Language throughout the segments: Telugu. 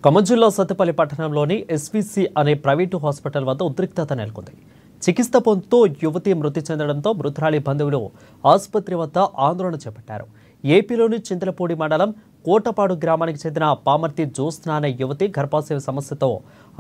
ఖమ్మం జిల్లా సత్తుపల్లి పట్టణంలోని ఎస్వీసీ అనే ప్రైవేటు హాస్పిటల్ వద్ద ఉద్రిక్తత నెలకొంది. చికిత్స పొందుతూ యువతి మృతి చెందడంతో మృతురాలి బంధువులు ఆసుపత్రి వద్ద ఆందోళన చేపట్టారు. ఏపీలోని చింతలపూడి మండలం కోటపాడు గ్రామానికి చెందిన పామర్తి జ్యోత్స్న అనే యువతి గర్భాశయ సమస్యతో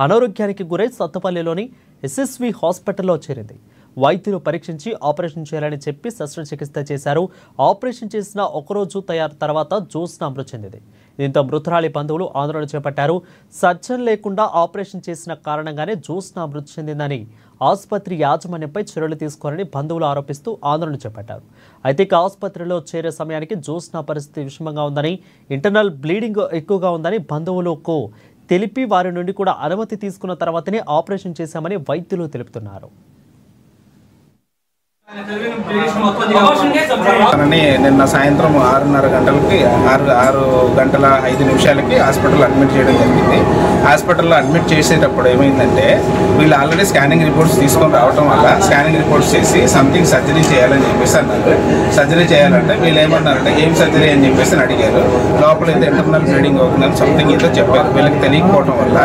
అనారోగ్యానికి గురై సత్తుపల్లిలోని ఎస్ఎస్వి హాస్పిటల్లో చేరింది. వైద్యులు పరీక్షించి ఆపరేషన్ చేయాలని చెప్పి శస్త్రచికిత్స చేశారు. ఆపరేషన్ చేసిన ఒకరోజు తర్వాత జ్యోత్స్న మృతి చెందింది. దీంతో మృతురాలి బంధువులు ఆందోళన చేపట్టారు. సర్జన్ లేకుండా ఆపరేషన్ చేసిన కారణంగానే జ్యోత్స్న మృతి చెందిందని ఆసుపత్రి యాజమాన్యంపై చర్యలు తీసుకోవాలని బంధువులు ఆరోపిస్తూ ఆందోళన చేపట్టారు. అయితే ఆసుపత్రిలో చేరే సమయానికి జ్యోత్స్న పరిస్థితి విషమంగా ఉందని, ఇంటర్నల్ బ్లీడింగ్ ఎక్కువగా ఉందని బంధువులకు తెలిపి వారి నుండి కూడా అనుమతి తీసుకున్న తర్వాతనే ఆపరేషన్ చేశామని వైద్యులు తెలుపుతున్నారు. నిన్న సాయంత్రం 6:30 గంటలకి 6:05 హాస్పిటల్లో అడ్మిట్ చేయడం జరిగింది. హాస్పిటల్లో అడ్మిట్ చేసేటప్పుడు ఏమైందంటే వీళ్ళు ఆల్రెడీ స్కానింగ్ రిపోర్ట్స్ తీసుకొని రావడం వల్ల స్కానింగ్ రిపోర్ట్స్ చేసి సంథింగ్ సర్జరీ చేయాలని చెప్పేసి అన్నారు. సర్జరీ చేయాలంటే వీళ్ళు ఏమన్నారంటే ఏం సర్జరీ అని చెప్పేసి అడిగారు. లోపల అయితే ఇంటర్నల్ బ్లీడింగ్ అవుతుందని సంథింగ్ ఏదో చెప్పారు. వీళ్ళకి తెలియకపోవడం వల్ల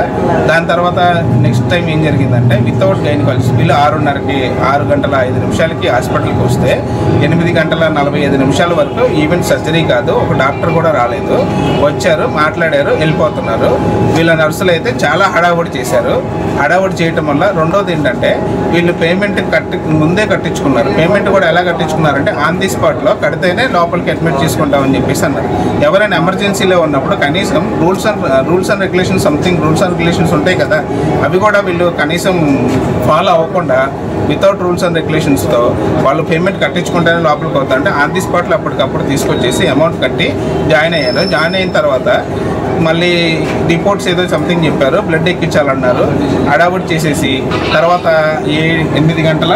దాని తర్వాత నెక్స్ట్ టైం ఏం జరిగిందంటే వితౌట్ గైనకాలజిస్ట్ వీళ్ళు 6:05 హాస్పిటల్కి వస్తే 8:45 వరకు ఈవెంట్ సర్జరీ కాదు, ఒక డాక్టర్ కూడా రాలేదు. వచ్చారు, మాట్లాడారు, వెళ్ళిపోతున్నారు. వీళ్ళ నర్సులు అయితే చాలా హడావుడి చేశారు. హడావుడి చేయటం వల్ల రెండోది ఏంటంటే వీళ్ళు పేమెంట్ ముందే కట్టించుకున్నారు. పేమెంట్ కూడా ఎలా కట్టించుకున్నారంటే ఆన్ ది స్పాట్లో కడితేనే లోపలికి అడ్మిట్ చేసుకుంటామని చెప్పేసి అన్నారు. ఎవరైనా ఎమర్జెన్సీలో ఉన్నప్పుడు కనీసం rules and regulations rules and regulations ఉంటాయి కదా, అవి కూడా వీళ్ళు కనీసం ఫాలో అవ్వకుండా వితౌట్ రూల్స్ అండ్ రెగ్యులేషన్స్తో వాళ్ళు పేమెంట్ కట్టించుకుంటేనే లోపలికి అవుతారంటే ఆన్ ది స్పాట్లో అప్పటికప్పుడు తీసుకొచ్చేసి అమౌంట్ కట్టి జాయిన్ అయ్యారు. జాయిన్ అయిన తర్వాత మళ్ళీ రిపోర్ట్స్ ఏదో సంథింగ్ చెప్పారు, బ్లడ్ ఎక్కించాలన్నారు. హడావుడి చేసేసి తర్వాత 8 గంటల